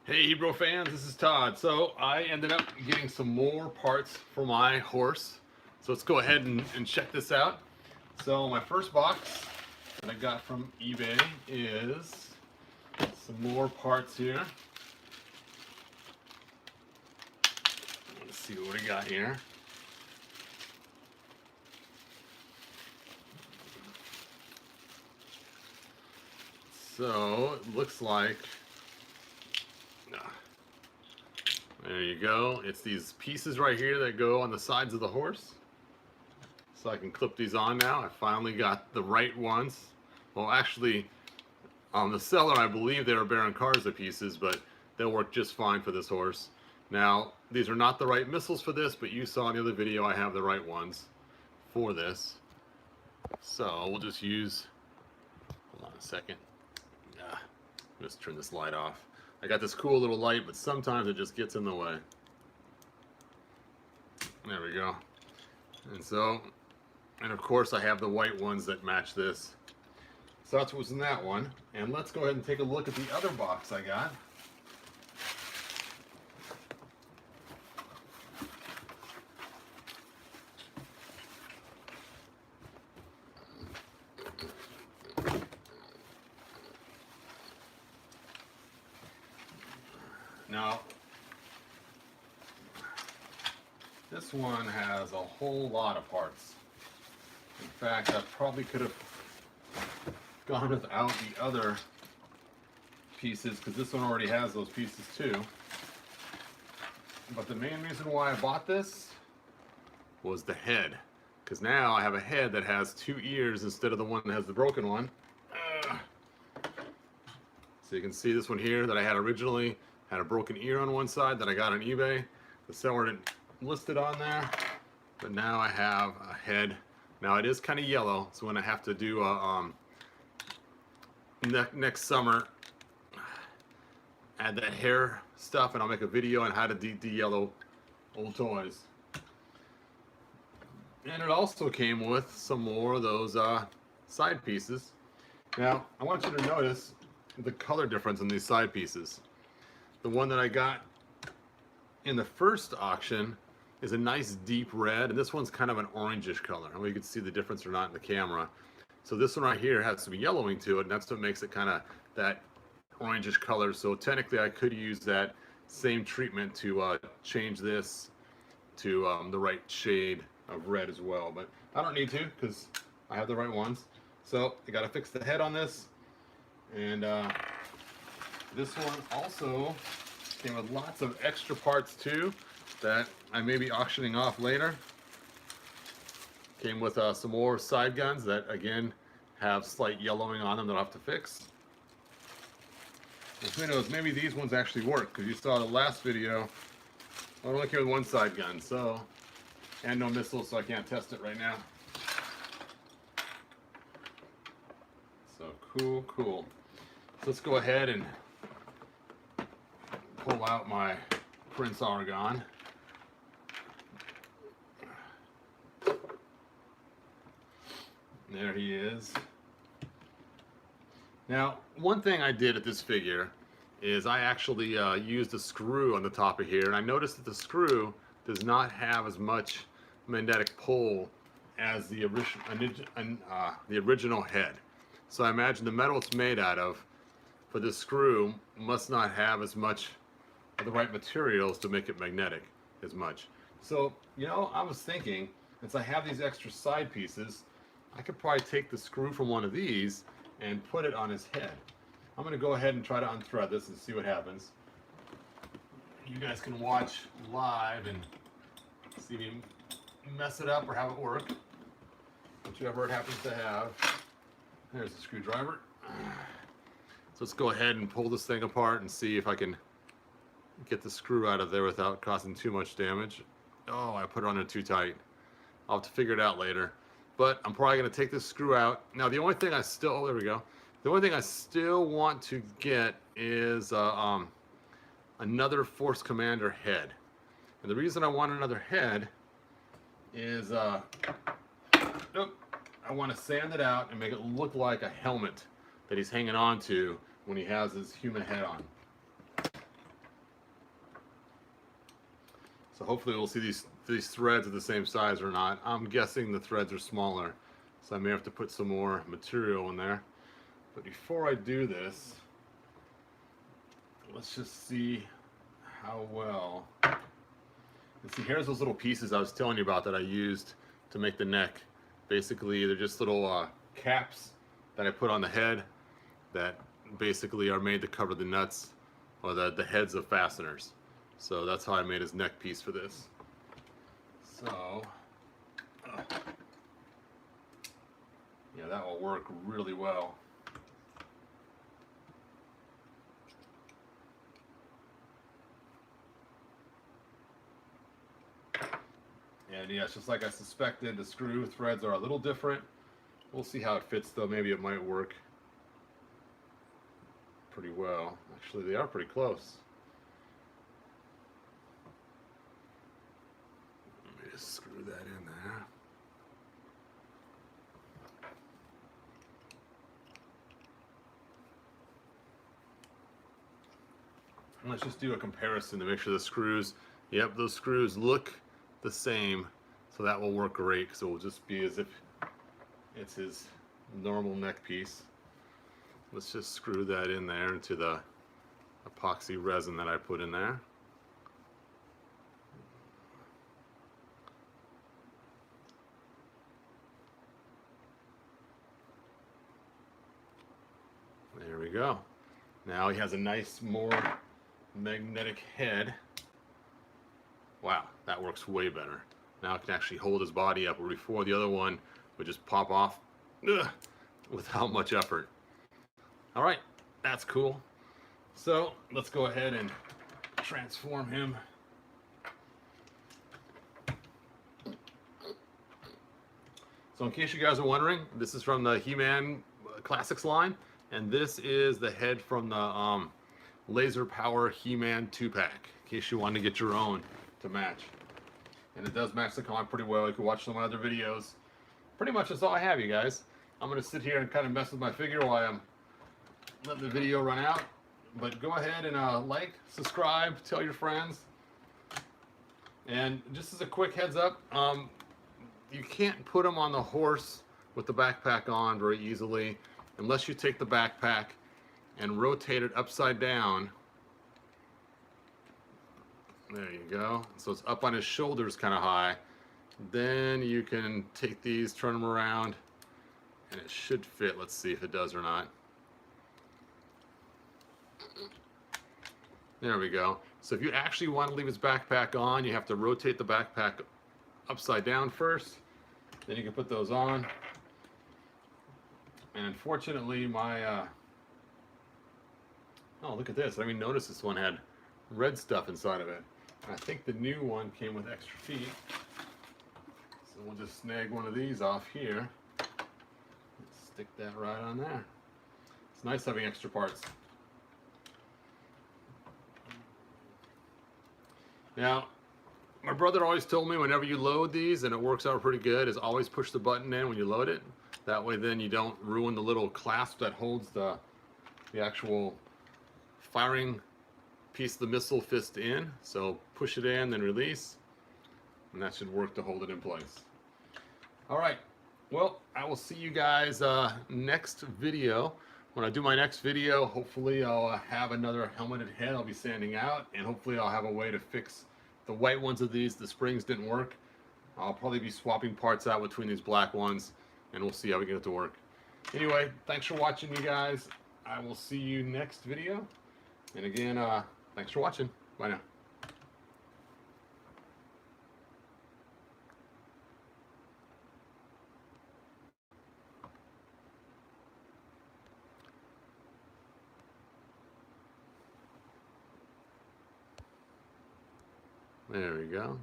Hey Hebrew fans, this is Todd. So I ended up getting some more parts for my horse. So let's go ahead and check this out. So my first box that I got from eBay is some more parts here. Let's see what we got here. So it looks like, there you go. It's these pieces right here that go on the sides of the horse. So I can clip these on now. I finally got the right ones. Well, actually, the seller, I believe they were Baron Karza pieces, but they'll work just fine for this horse. Now, these are not the right missiles for this, but you saw in the other video I have the right ones for this. So we'll just use, hold on a second. Just turn this light off. I got this cool little light, but sometimes it just gets in the way. There we go. And of course I have the white ones that match this. So that's what's in that one. And let's go ahead and take a look at the other box I got. Now, this one has a whole lot of parts. In fact, I probably could have gone without the other pieces because this one already has those pieces too. But the main reason why I bought this was the head. Because now I have a head that has two ears instead of the one that has the broken one. So you can see this one here that I had originally had a broken ear on one side that I got on eBay. The seller didn't list it on there, but now I have a head. Now it is kind of yellow, so when I have to do next summer, add that hair stuff, and I'll make a video on how to de-yellow old toys. And it also came with some more of those side pieces. Now I want you to notice the color difference in these side pieces. The one that I got in the first auction is a nice deep red, and this one's kind of an orangish color. I don't know if you can see the difference or not in the camera. So this one right here has some yellowing to it, and that's what makes it kind of that orangish color. So technically I could use that same treatment to change this to the right shade of red as well. But I don't need to because I have the right ones. So I got to fix the head on this. And this one also came with lots of extra parts too that I may be auctioning off later. Came with some more side guns that again have slight yellowing on them that I'll have to fix. And who knows, maybe these ones actually work, because you saw the last video, I only came with one side gun, so, and no missiles, so I can't test it right now. So cool. So let's go ahead and pull out my Prince Argon. There he is. Now, one thing I did at this figure is I actually used a screw on the top of here, and I noticed that the screw does not have as much magnetic pull as the original head. So I imagine the metal it's made out of for this screw must not have as much of the right materials to make it magnetic as much. So, you know, I was thinking, since I have these extra side pieces, I could probably take the screw from one of these and put it on his head. I'm going to go ahead and try to unthread this and see what happens. You guys can watch live and see me mess it up or have it work, whichever it happens to have. There's the screwdriver. So let's go ahead and pull this thing apart and see if I can get the screw out of there without causing too much damage. Oh, I put it on there too tight. I'll have to figure it out later. But I'm probably going to take this screw out. Now the only thing I still, oh, there we go. The only thing I still want to get is another Force Commander head. And the reason I want another head is I want to sand it out and make it look like a helmet that he's hanging on to when he has his human head on. So hopefully we'll see these threads are the same size or not. I'm guessing the threads are smaller, so I may have to put some more material in there. But before I do this, let's just see how well. And see, here's those little pieces I was telling you about that I used to make the neck. Basically, they're just little caps that I put on the head that basically are made to cover the nuts or the heads of fasteners. So that's how I made his neck piece for this. So, yeah, that will work really well. And yes, just like I suspected, the screw threads are a little different. We'll see how it fits though. Maybe it might work pretty well. Actually, they are pretty close. Let me just screw that in there. And let's just do a comparison to make sure the screws, yep, those screws look the same, so that will work great because it will just be as if it's his normal neck piece. Let's just screw that in there into the epoxy resin that I put in there. There we go. Now he has a nice, more magnetic head. Wow, that works way better. Now it can actually hold his body up, where before the other one would just pop off without much effort. All right, that's cool. So let's go ahead and transform him. So in case you guys are wondering, this is from the He-Man Classics line, and this is the head from the Laser Power He-Man 2-pack, in case you want to get your own to match. And it does match the comic pretty well. You can watch some other videos. Pretty much that's all I have, you guys. I'm going to sit here and kind of mess with my figure while I'm letting the video run out. But go ahead and like, subscribe, tell your friends. And just as a quick heads up, you can't put them on the horse with the backpack on very easily unless you take the backpack and rotate it upside down. There you go. So it's up on his shoulders kind of high. Then you can take these, turn them around, and it should fit. Let's see if it does or not. There we go. So if you actually want to leave his backpack on, you have to rotate the backpack upside down first. Then you can put those on. And unfortunately, my oh, look at this. I didn't even notice this one had red stuff inside of it. I think the new one came with extra feet. So we'll just snag one of these off here. Stick that right on there. It's nice having extra parts. Now, my brother always told me whenever you load these, and it works out pretty good, is always push the button in when you load it. That way then you don't ruin the little clasp that holds the actual firing piece of the missile fist in. So push it in, then release, and that should work to hold it in place. All right, well, I will see you guys next video. When I do my next video, hopefully I'll have another helmeted head I'll be sanding out, and hopefully I'll have a way to fix the white ones of these. The springs didn't work. I'll probably be swapping parts out between these black ones, and we'll see how we get it to work. Anyway, thanks for watching, you guys. I will see you next video. And again, thanks for watching. Bye now. There we go.